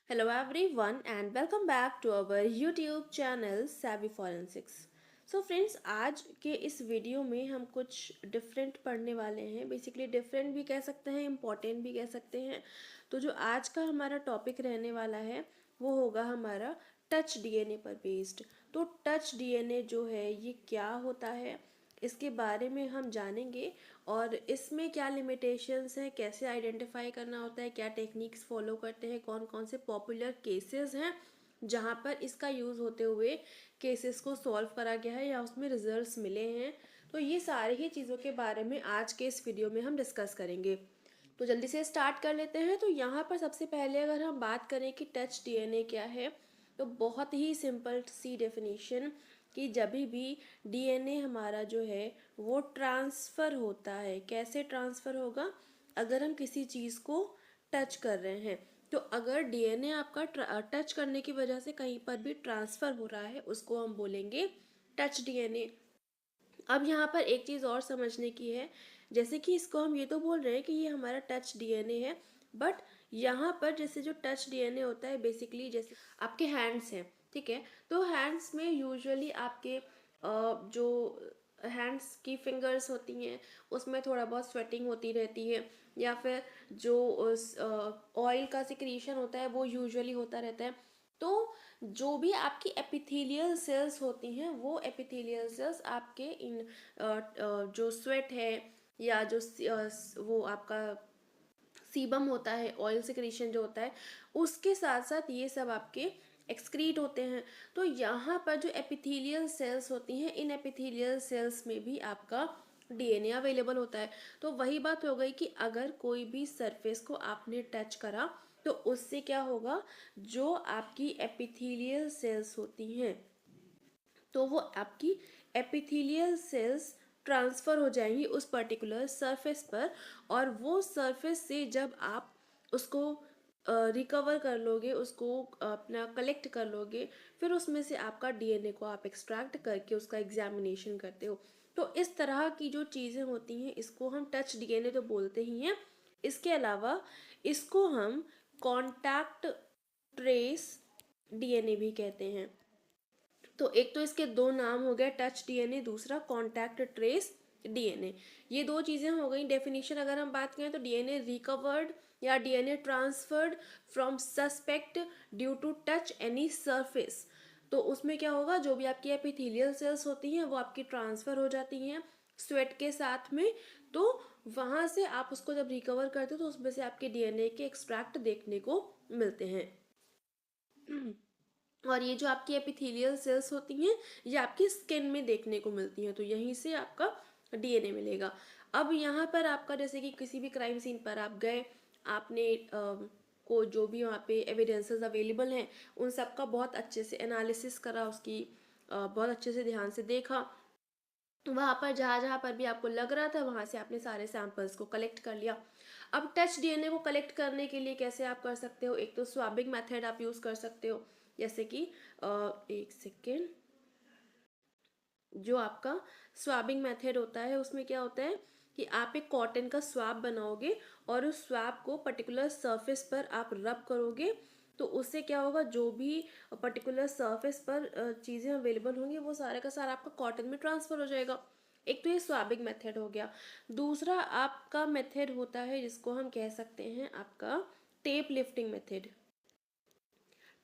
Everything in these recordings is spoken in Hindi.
Hello everyone and welcome back to our YouTube channel Savvy Forensics. So friends आज के इस वीडियो में हम कुछ डिफरेंट पढ़ने वाले हैं। बेसिकली डिफरेंट भी कह सकते हैं, इम्पॉर्टेंट भी कह सकते हैं। तो जो आज का हमारा टॉपिक रहने वाला है वो होगा हमारा टच डीएनए पर बेस्ड। तो टच डीएनए जो है ये क्या होता है, इसके बारे में हम जानेंगे और इसमें क्या लिमिटेशंस हैं, कैसे आइडेंटिफाई करना होता है, क्या टेक्निक्स फॉलो करते हैं, कौन कौन से पॉपुलर केसेस हैं जहाँ पर इसका यूज़ होते हुए केसेस को सॉल्व करा गया है या उसमें रिजल्ट्स मिले हैं। तो ये सारी ही चीज़ों के बारे में आज के इस वीडियो में हम डिस्कस करेंगे। तो जल्दी से स्टार्ट कर लेते हैं। तो यहाँ पर सबसे पहले अगर हम बात करें कि टच डीएनए क्या है, तो बहुत ही सिंपल सी डेफिनेशन कि जब भी डीएनए हमारा जो है वो ट्रांसफ़र होता है। कैसे ट्रांसफ़र होगा? अगर हम किसी चीज़ को टच कर रहे हैं, तो अगर डीएनए आपका टच करने की वजह से कहीं पर भी ट्रांसफ़र हो रहा है उसको हम बोलेंगे टच डीएनए। अब यहाँ पर एक चीज़ और समझने की है, जैसे कि इसको हम ये तो बोल रहे हैं कि ये हमारा टच डीएनए है, बट यहाँ पर जैसे जो टच डीएनए होता है बेसिकली जैसे आपके हैंड्स हैं, ठीक है। तो हैंड्स में यूजुअली आपके जो हैंड्स की फिंगर्स होती हैं उसमें थोड़ा बहुत स्वेटिंग होती रहती है, या फिर जो ऑयल का सिक्रीशन होता है वो यूजुअली होता रहता है। तो जो भी आपकी एपिथेलियल सेल्स होती हैं वो एपिथेलियल सेल्स आपके इन जो स्वेट है या जो वो आपका सीबम होता है, ऑयल सिक्रीशन जो होता है, उसके साथ साथ ये सब आपके एक्सक्रीट होते हैं। तो यहाँ पर जो एपिथेलियल सेल्स होती हैं, इन एपिथेलियल सेल्स में भी आपका डीएनए अवेलेबल होता है। तो वही बात हो गई कि अगर कोई भी सरफेस को आपने टच करा तो उससे क्या होगा, जो आपकी एपिथेलियल सेल्स होती हैं तो वो आपकी एपिथेलियल सेल्स ट्रांसफ़र हो जाएंगी उस पर्टिकुलर सरफेस पर, और वो सरफेस से जब आप उसको रिकवर कर लोगे, उसको अपना कलेक्ट कर लोगे, फिर उसमें से आपका डीएनए को आप एक्सट्रैक्ट करके उसका एग्जामिनेशन करते हो। तो इस तरह की जो चीज़ें होती हैं इसको हम टच डीएनए तो बोलते ही हैं। इसके अलावा इसको हम कॉन्टैक्ट ट्रेस डीएनए भी कहते हैं। तो एक तो इसके दो नाम हो गया, टच डीएनए, दूसरा कॉन्टैक्ट ट्रेस डीएनए। ये दो चीज़ें हो गई डेफिनेशन। अगर हम बात करें तो डीएनए रिकवर्ड या DNA transferred from suspect due to touch any surface. तो उसमें क्या होगा, जो भी आपकी एपिथेलियल सेल्स होती हैं वो आपकी ट्रांसफ़र हो जाती हैं स्वेट के साथ में। तो वहाँ से आप उसको जब रिकवर करते हो तो उसमें से आपके डीएनए के एक्सट्रैक्ट देखने को मिलते हैं। और ये जो आपकी एपिथेलियल सेल्स होती हैं ये आपकी स्किन में देखने को मिलती हैं, तो यहीं से आपका डीएनए मिलेगा। अब यहाँ पर आपका जैसे कि किसी भी क्राइम सीन पर आप गए, आपने को जो भी वहाँ पे एविडेंसेस अवेलेबल हैं उन सब का बहुत अच्छे से एनालिसिस करा, उसकी बहुत अच्छे से ध्यान से देखा। वहाँ पर जहाँ जहाँ पर भी आपको लग रहा था वहाँ से आपने सारे सैंपल्स को कलेक्ट कर लिया। अब टच डीएनए को कलेक्ट करने के लिए कैसे आप कर सकते हो, एक तो स्वाबिंग मेथड आप यूज़ कर सकते हो, जैसे कि एक सेकेंड, जो आपका स्वाबिंग मेथड होता है उसमें क्या होता है कि आप एक कॉटन का स्वाब बनाओगे और उस स्वाब को पर्टिकुलर सरफेस पर आप रब करोगे। तो उससे क्या होगा, जो भी पर्टिकुलर सरफेस पर चीज़ें अवेलेबल होंगी वो सारा का सारा आपका कॉटन में ट्रांसफ़र हो जाएगा। एक तो ये स्वाबिंग मेथड हो गया। दूसरा आपका मेथड होता है जिसको हम कह सकते हैं आपका tape lifting method.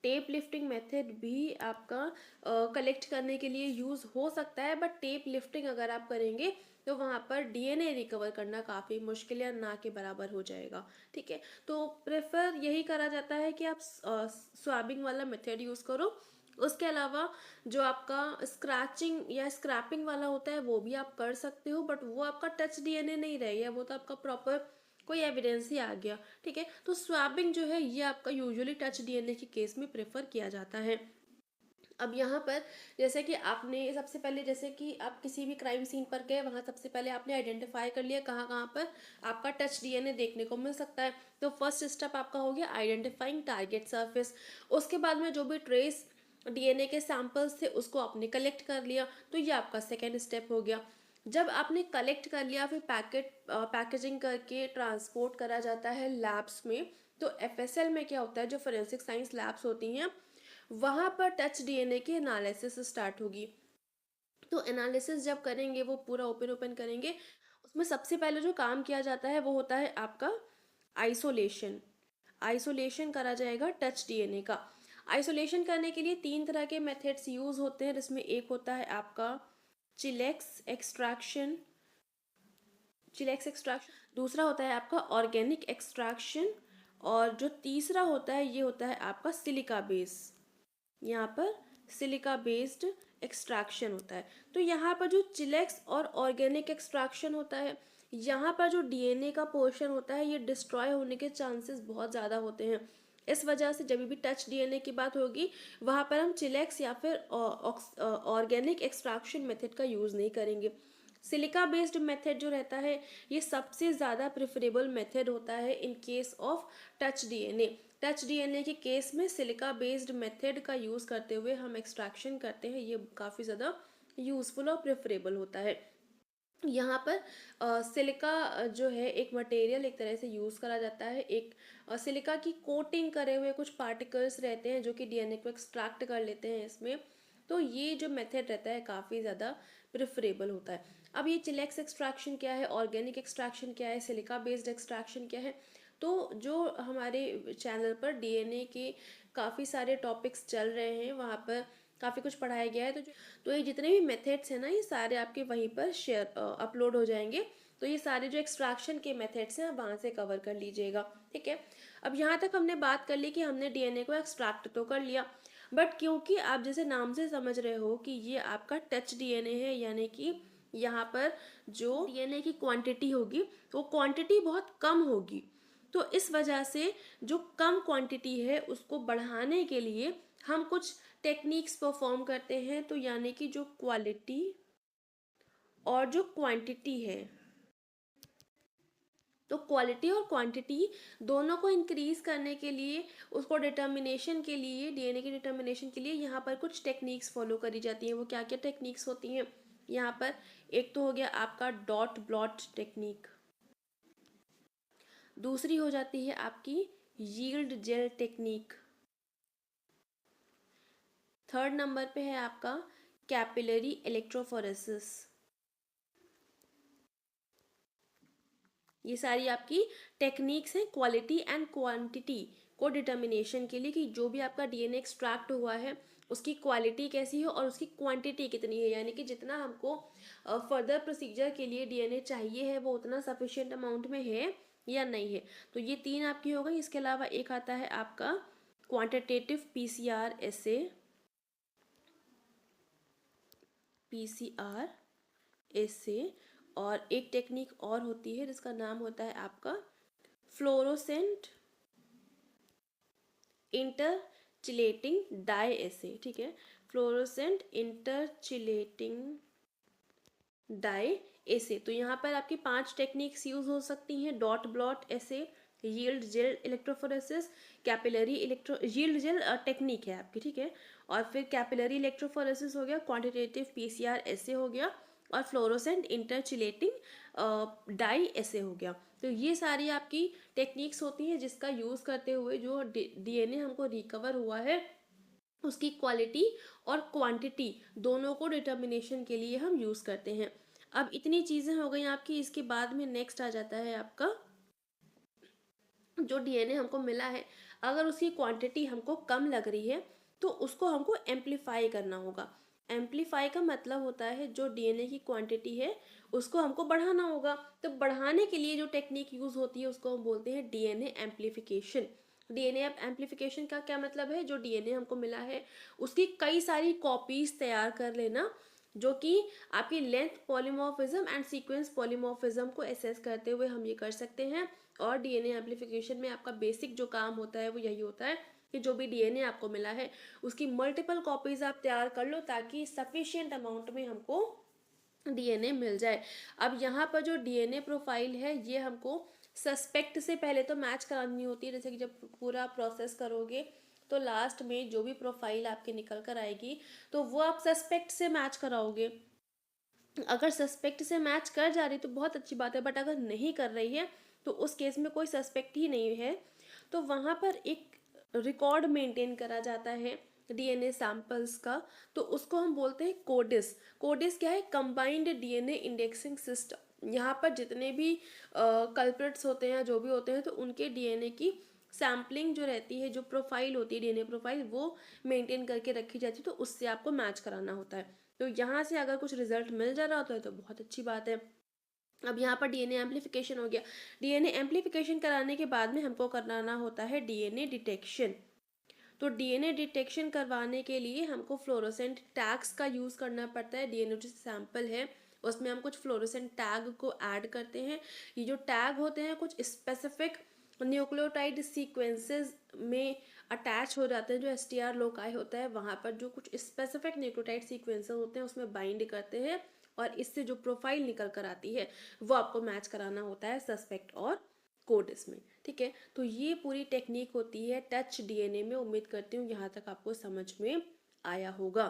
Tape lifting method भी आपका कलेक्ट करने के लिए यूज़ हो सकता है, बट टेप लिफ्टिंग अगर आप करेंगे तो वहाँ पर डीएनए रिकवर करना काफ़ी मुश्किल या ना के बराबर हो जाएगा, ठीक है। तो प्रेफर यही करा जाता है कि आप स्वाबिंग वाला मेथड यूज़ करो। उसके अलावा जो आपका स्क्रैचिंग या स्क्रैपिंग वाला होता है वो भी आप कर सकते हो, बट वो आपका टच डीएनए नहीं रहेगा, वो तो आपका प्रॉपर कोई एविडेंस ही आ गया, ठीक है। तो स्वैबिंग जो है ये आपका यूजुअली टच डीएनए के केस में प्रेफर किया जाता है। अब यहाँ पर जैसे कि आपने सबसे पहले, जैसे कि आप किसी भी क्राइम सीन पर गए, वहाँ सबसे पहले आपने आइडेंटिफाई कर लिया कहाँ कहाँ पर आपका टच डीएनए देखने को मिल सकता है। तो फर्स्ट स्टेप आपका हो गया आइडेंटिफाइंग टारगेट सरफेस। उसके बाद में जो भी ट्रेस डीएनए के सैंपल्स थे उसको आपने कलेक्ट कर लिया, तो ये आपका सेकेंड स्टेप हो गया। जब आपने कलेक्ट कर लिया फिर पैकेजिंग करके ट्रांसपोर्ट करा जाता है लैब्स में। तो एफएसएल में क्या होता है, जो फोरेंसिक साइंस लैब्स होती हैं वहाँ पर टच डीएनए की एनालिसिस स्टार्ट होगी। तो एनालिसिस जब करेंगे वो पूरा ओपन ओपन करेंगे, उसमें सबसे पहले जो काम किया जाता है वो होता है आपका आइसोलेशन। आइसोलेशन करा जाएगा टच डीएनए का। आइसोलेशन करने के लिए 3 तरह के मेथड्स यूज होते हैं, जिसमें एक होता है आपका चिलेक्स एक्सट्रैक्शन, दूसरा होता है आपका ऑर्गेनिक एक्सट्रैक्शन, और जो तीसरा होता है ये होता है आपका सिलिका बेस। यहाँ पर सिलिका बेस्ड एक्सट्रैक्शन होता है। तो यहाँ पर जो चिलेक्स और ऑर्गेनिक एक्सट्रैक्शन होता है, यहाँ पर जो डीएनए का पोर्शन होता है ये डिस्ट्रॉय होने के चांसेस बहुत ज़्यादा होते हैं। इस वजह से जब भी टच डीएनए की बात होगी वहाँ पर हम चिलेक्स या फिर ऑर्गेनिक एक्सट्रैक्शन मेथड का यूज़ नहीं करेंगे। सिलिका बेस्ड मेथड जो रहता है ये सबसे ज़्यादा प्रेफरेबल मेथड होता है in case of touch DNA. Touch DNA के केस में सिलिका बेस्ड मेथड का यूज़ करते हुए हम एक्सट्रैक्शन करते हैं, ये काफ़ी ज़्यादा यूज़फुल और प्रेफरेबल होता है। यहाँ पर सिलिका जो है एक मटेरियल एक तरह से यूज़ करा जाता है। एक सिलिका की कोटिंग करे हुए कुछ पार्टिकल्स रहते हैं जो कि डीएनए को एक्सट्रैक्ट कर लेते हैं इसमें। तो ये जो मेथड रहता है काफ़ी ज़्यादा प्रेफरेबल होता है। अब ये चिलेक्स एक्सट्रैक्शन क्या है, ऑर्गेनिक एक्सट्रैक्शन क्या है, सिलिका बेस्ड एक्सट्रैक्शन क्या है, तो जो हमारे चैनल पर डीएनए के काफ़ी सारे टॉपिक्स चल रहे हैं वहाँ पर काफ़ी कुछ पढ़ाया गया है। तो ये जितने भी मेथड्स हैं ना ये सारे आपके वहीं पर शेयर अपलोड हो जाएंगे। तो ये सारे जो एक्सट्रैक्शन के मेथड्स हैं आप वहाँ से कवर कर लीजिएगा, ठीक है। अब यहाँ तक हमने बात कर ली कि हमने डीएनए को एक्सट्रैक्ट तो कर लिया, बट क्योंकि आप जैसे नाम से समझ रहे हो कि ये आपका टच डीएनए है, यानी कि यहाँ पर जो डीएनए की क्वांटिटी होगी वो क्वांटिटी बहुत कम होगी। तो इस वजह से जो कम क्वांटिटी है उसको बढ़ाने के लिए हम कुछ टेक्निक्स परफॉर्म करते हैं। तो यानी कि जो क्वालिटी और जो क्वांटिटी है, तो क्वालिटी और क्वांटिटी दोनों को इंक्रीज करने के लिए, उसको डिटर्मिनेशन के लिए, डीएनए की डिटर्मिनेशन के लिए यहाँ पर कुछ टेक्निक्स फॉलो करी जाती हैं। वो क्या क्या टेक्निक्स होती हैं यहाँ पर, एक तो हो गया आपका डॉट ब्लॉट टेक्निक, दूसरी हो जाती है आपकी yield gel technique, third number पे है आपका कैपिलरी इलेक्ट्रोफोरेसिस। ये सारी आपकी टेक्निक्स हैं क्वालिटी एंड क्वांटिटी को डिटर्मिनेशन के लिए, कि जो भी आपका डीएनए एक्सट्रैक्ट हुआ है उसकी क्वालिटी कैसी है और उसकी क्वांटिटी कितनी है, यानी कि जितना हमको फर्दर प्रोसीजर के लिए डीएनए चाहिए है वो उतना सफिशिएंट अमाउंट में है या नहीं है। तो ये 3 आपकी हो गई। इसके अलावा एक आता है आपका क्वांटिटेटिव पीसीआर एसे, और एक टेक्निक और होती है जिसका नाम होता है आपका फ्लोरोसेंट इंटरचिलेटिंग डाई एसे, ठीक है, फ्लोरोसेंट इंटरचिलेटिंग डाई एसे। तो यहाँ पर आपकी 5 टेक्निक्स यूज हो सकती हैं, dot blot assay, yield gel electrophoresis, capillary electro yield gel technique है आपकी, ठीक है, और फिर कैपिलरी इलेक्ट्रोफोरेसिस हो गया, क्वांटिटेटिव पीसीआर एसे हो गया, और फ्लोरोसेंट इंटरचिलेटिंग डाई एसे हो गया। तो ये सारी आपकी टेक्निक्स होती हैं जिसका यूज़ करते हुए जो डीएनए हमको रिकवर हुआ है उसकी क्वालिटी और क्वांटिटी दोनों को डिटर्मिनेशन के लिए हम यूज़ करते हैं। अब इतनी चीज़ें हो गई आपकी, इसके बाद में नेक्स्ट आ जाता है आपका जो डीएनए हमको मिला है, अगर उसकी क्वांटिटी हमको कम लग रही है तो उसको हमको एम्पलीफाई करना होगा। एम्पलीफाई का मतलब होता है जो डीएनए की क्वांटिटी है उसको हमको बढ़ाना होगा। तो बढ़ाने के लिए जो टेक्निक यूज़ होती है उसको हम बोलते हैं डीएनए एम्पलीफिकेशन। डीएनए एम्पलीफिकेशन का क्या मतलब है, जो डीएनए हमको मिला है उसकी कई सारी कॉपीज तैयार कर लेना, जो कि आपकी length polymorphism and sequence polymorphism को एसेस करते हुए हम ये कर सकते हैं। और डीएनए एम्पलीफिकेशन में आपका बेसिक जो काम होता है वो यही होता है कि जो भी डीएनए आपको मिला है उसकी मल्टीपल कॉपीज आप तैयार कर लो ताकि सफिशिएंट अमाउंट में हमको डीएनए मिल जाए। अब यहाँ पर जो डीएनए प्रोफाइल है ये हमको सस्पेक्ट से पहले तो मैच करानी होती है। जैसे कि जब पूरा प्रोसेस करोगे तो लास्ट में जो भी प्रोफाइल आपके निकल कर आएगी तो वो आप सस्पेक्ट से मैच कराओगे। अगर सस्पेक्ट से मैच कर जा रही तो बहुत अच्छी बात है, बट अगर नहीं कर रही है तो उस केस में कोई सस्पेक्ट ही नहीं है तो वहाँ पर एक रिकॉर्ड मेंटेन करा जाता है डीएनए सैंपल्स का। तो उसको हम बोलते हैं कोडिस। कोडिस क्या है? Combined DNA indexing system. यहाँ पर जितने भी कल्प्रिट्स होते हैं, जो भी होते हैं, तो उनके डीएनए की सैम्पलिंग जो रहती है, जो प्रोफाइल होती है डीएनए प्रोफाइल, वो मेंटेन करके रखी जाती है। तो उससे आपको मैच कराना होता है। तो यहाँ से अगर कुछ रिजल्ट मिल जा रहा होता है तो बहुत अच्छी बात है। अब यहाँ पर डीएनए एम्प्लीफिकेशन हो गया। डीएनए एम्प्लीफिकेशन कराने के बाद में हमको कराना होता है डीएनए डिटेक्शन। तो डीएनए डिटेक्शन करवाने के लिए हमको फ्लोरोसेंट टैग्स का यूज़ करना पड़ता है। डीएनए जो सैंपल है उसमें हम कुछ फ्लोरोसेंट टैग को ऐड करते हैं। ये जो टैग होते हैं कुछ स्पेसिफिक न्यूक्लियोटाइड सीक्वेंसेस में अटैच हो जाते हैं। जो एसटीआर लोकाई होता है वहाँ पर जो कुछ स्पेसिफिक न्यूक्लियोटाइड सीक्वेंसेस होते हैं उसमें बाइंड करते हैं, और इससे जो प्रोफाइल निकल कर आती है वो आपको मैच कराना होता है सस्पेक्ट और कोडिस में। ठीक है, तो ये पूरी टेक्निक होती है टच डीएनए में। उम्मीद करती हूँ यहाँ तक आपको समझ में आया होगा।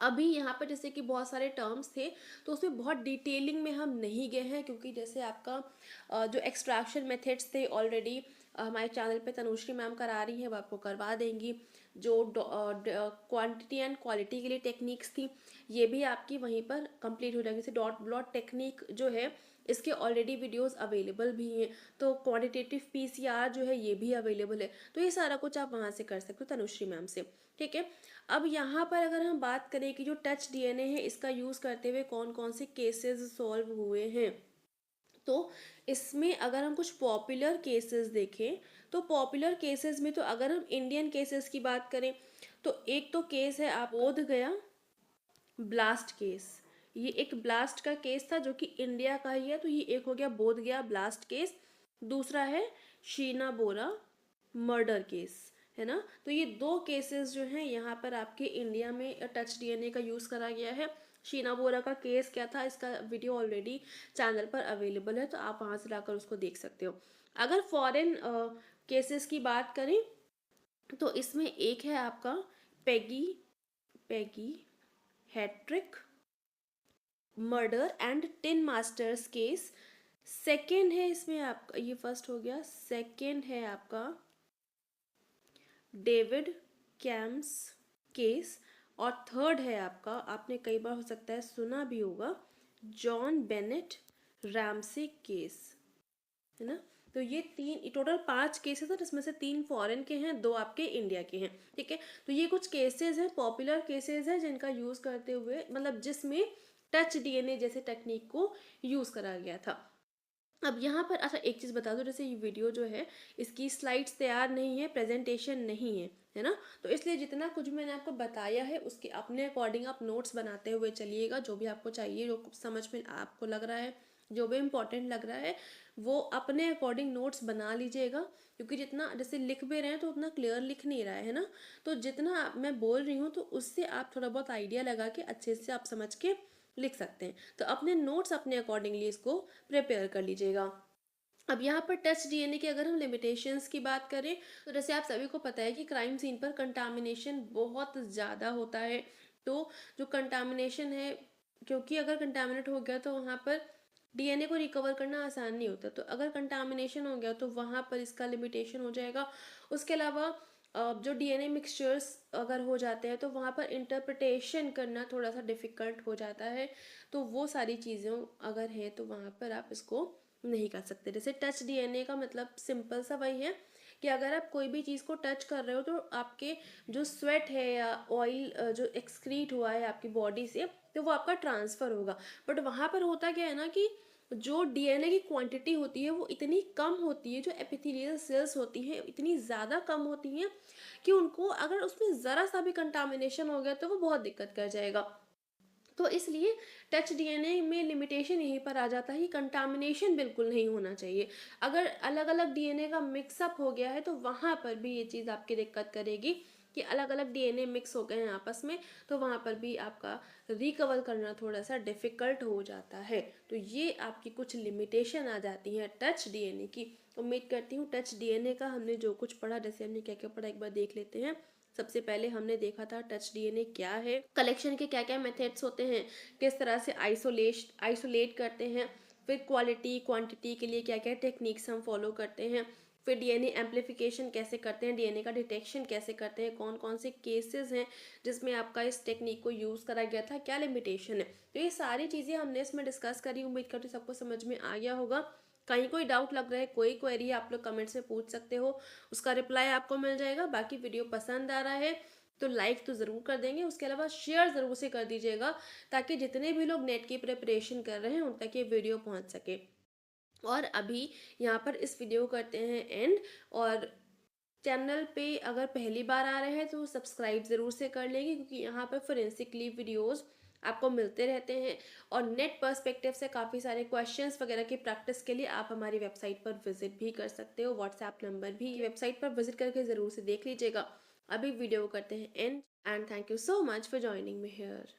अभी यहाँ पर जैसे कि बहुत सारे टर्म्स थे तो उसमें बहुत डिटेलिंग में हम नहीं गए हैं, क्योंकि जैसे आपका जो एक्सट्रैक्शन मेथड्स थे ऑलरेडी हमारे चैनल पे तनुश्री मैम करा रही हैं, वो आपको करवा देंगी। जो क्वांटिटी एंड क्वालिटी के लिए टेक्निक्स थी ये भी आपकी वहीं पर कंप्लीट हो जाएगी। जैसे डॉट ब्लॉट टेक्निक जो है इसके ऑलरेडी वीडियोस अवेलेबल भी हैं। तो क्वांटिटेटिव पीसीआर जो है ये भी अवेलेबल है। तो ये सारा कुछ आप वहाँ से कर सकते हो तनुश्री मैम से। ठीक है, अब यहाँ पर अगर हम बात करें कि जो टच डीएनए है इसका यूज़ करते हुए कौन कौन से केसेस सॉल्व हुए हैं, तो इसमें अगर हम कुछ पॉपुलर केसेस देखें तो पॉपुलर केसेस में, तो अगर हम इंडियन केसेस की बात करें तो एक तो केस है आप बोध गया ब्लास्ट केस। ये एक ब्लास्ट का केस था जो कि इंडिया का ही है। तो ये एक हो गया बोध गया ब्लास्ट केस। दूसरा है शीना बोरा मर्डर केस, है ना। तो ये दो केसेस जो हैं यहाँ पर आपके इंडिया में टच डीएनए का यूज़ करा गया है। शीना बोरा का केस क्या था इसका वीडियो ऑलरेडी चैनल पर अवेलेबल है, तो आप वहाँ से लाकर उसको देख सकते हो। अगर फॉरेन केसेस की बात करें तो इसमें एक है आपका Peggy Peggy Hettrick murder and Tim Masters case. Second है इसमें आपका, ये फर्स्ट हो गया, सेकेंड है आपका डेविड कैम्स केस, और थर्ड है आपका, आपने कई बार हो सकता है सुना भी होगा, जॉन बेनेट रैमसे केस, है ना। तो ये तीन टोटल 5 केसेस हैं जिसमें से 3 फॉरेन के हैं, 2 आपके इंडिया के हैं। ठीक है, तो ये कुछ केसेस हैं, पॉपुलर केसेस हैं जिनका यूज़ करते हुए, मतलब जिसमें टच डीएनए जैसे टेक्निक को यूज़ करा गया था। अब यहाँ पर अच्छा एक चीज़ बता दो, जैसे ये वीडियो जो है इसकी स्लाइड्स तैयार नहीं है, प्रेजेंटेशन नहीं है ना। तो इसलिए जितना कुछ मैंने आपको बताया है उसके अपने अकॉर्डिंग आप नोट्स बनाते हुए चलिएगा। जो भी आपको चाहिए, जो समझ में आपको लग रहा है, जो भी इम्पोर्टेंट लग रहा है वो अपने अकॉर्डिंग नोट्स बना लीजिएगा। क्योंकि जितना जैसे लिख भी रहे हैं तो उतना क्लियर लिख नहीं रहा है ना। तो जितना मैं बोल रही हूँ तो उससे आप थोड़ा बहुत आइडिया लगा के अच्छे से आप समझ के लिख सकते हैं। तो अपने नोट्स अपने अकॉर्डिंगली इसको प्रिपेयर कर लीजिएगा। अब यहाँ पर टच डीएनए की अगर हम लिमिटेशंस की बात करें तो जैसे आप सभी को पता है कि क्राइम सीन पर कंटामिनेशन बहुत ज़्यादा होता है। तो जो कंटामिनेशन है, क्योंकि अगर कंटामिनेट हो गया तो वहाँ पर डीएनए को रिकवर करना आसान नहीं होता। तो अगर कंटामिनेशन हो गया तो वहाँ पर इसका लिमिटेशन हो जाएगा। उसके अलावा जो डीएनए मिक्सचर्स अगर हो जाते हैं तो वहाँ पर इंटरप्रिटेशन करना थोड़ा सा डिफ़िकल्ट हो जाता है। तो वो सारी चीज़ें अगर हैं तो वहाँ पर आप इसको नहीं कर सकते। जैसे टच डीएनए का मतलब सिंपल सा वही है कि अगर आप कोई भी चीज़ को टच कर रहे हो तो आपके जो स्वेट है या ऑयल जो एक्सक्रीट हुआ है आपकी बॉडी से, तो वो आपका ट्रांसफ़र होगा। बट वहाँ पर होता क्या है ना कि जो डीएनए की क्वांटिटी होती है वो इतनी कम होती है, जो एपिथेलियल सेल्स होती हैं इतनी ज़्यादा कम होती हैं कि उनको अगर उसमें ज़रा सा भी कंटामिनेशन हो गया तो वो बहुत दिक्कत कर जाएगा। तो इसलिए टच डीएनए में लिमिटेशन यहीं पर आ जाता है कि कंटामिनेशन बिल्कुल नहीं होना चाहिए। अगर अलग अलग डीएनए का मिक्सअप हो गया है तो वहाँ पर भी ये चीज़ आपकी दिक्कत करेगी कि अलग अलग डीएनए मिक्स हो गए हैं आपस में, तो वहाँ पर भी आपका रिकवर करना थोड़ा सा डिफ़िकल्ट हो जाता है। तो ये आपकी कुछ लिमिटेशन आ जाती हैं टच डीएनए की। उम्मीद करती हूँ टच डीएनए का हमने जो कुछ पढ़ा, जैसे हमने क्या क्या पढ़ा एक बार देख लेते हैं। सबसे पहले हमने देखा था टच डीएनए क्या है, कलेक्शन के क्या क्या मेथड्स होते हैं, किस तरह से आइसोलेट करते हैं, फिर क्वालिटी क्वांटिटी के लिए क्या क्या टेक्निक्स हम फॉलो करते हैं, फिर डीएनए एम्प्लीफिकेशन कैसे करते हैं, डीएनए का डिटेक्शन कैसे करते हैं, कौन कौन से केसेस हैं जिसमें आपका इस टेक्निक को यूज़ करा गया था, क्या लिमिटेशन है। तो ये सारी चीज़ें हमने इसमें डिस्कस करी। उम्मीद करती हूँ सबको समझ में आ गया होगा। कहीं कोई डाउट लग रहा है, कोई क्वेरी आप लोग कमेंट्स में पूछ सकते हो, उसका रिप्लाई आपको मिल जाएगा। बाकी वीडियो पसंद आ रहा है तो लाइक तो ज़रूर कर देंगे, उसके अलावा शेयर ज़रूर से कर दीजिएगा, ताकि जितने भी लोग नेट की प्रिपरेशन कर रहे हैं उन तक ये वीडियो पहुंच सके। और अभी यहाँ पर इस वीडियो को करते हैं एंड। और चैनल पे अगर पहली बार आ रहे हैं तो सब्सक्राइब ज़रूर से कर लेंगे, क्योंकि यहाँ पर फोरेंसिकली वीडियोस आपको मिलते रहते हैं। और नेट पर्सपेक्टिव से काफ़ी सारे क्वेश्चंस वगैरह की प्रैक्टिस के लिए आप हमारी वेबसाइट पर विजिट भी कर सकते हो। व्हाट्सएप नंबर भी वेबसाइट पर विजिट करके ज़रूर से देख लीजिएगा। अभी वीडियो को करते हैं and thank you so much for joining me here.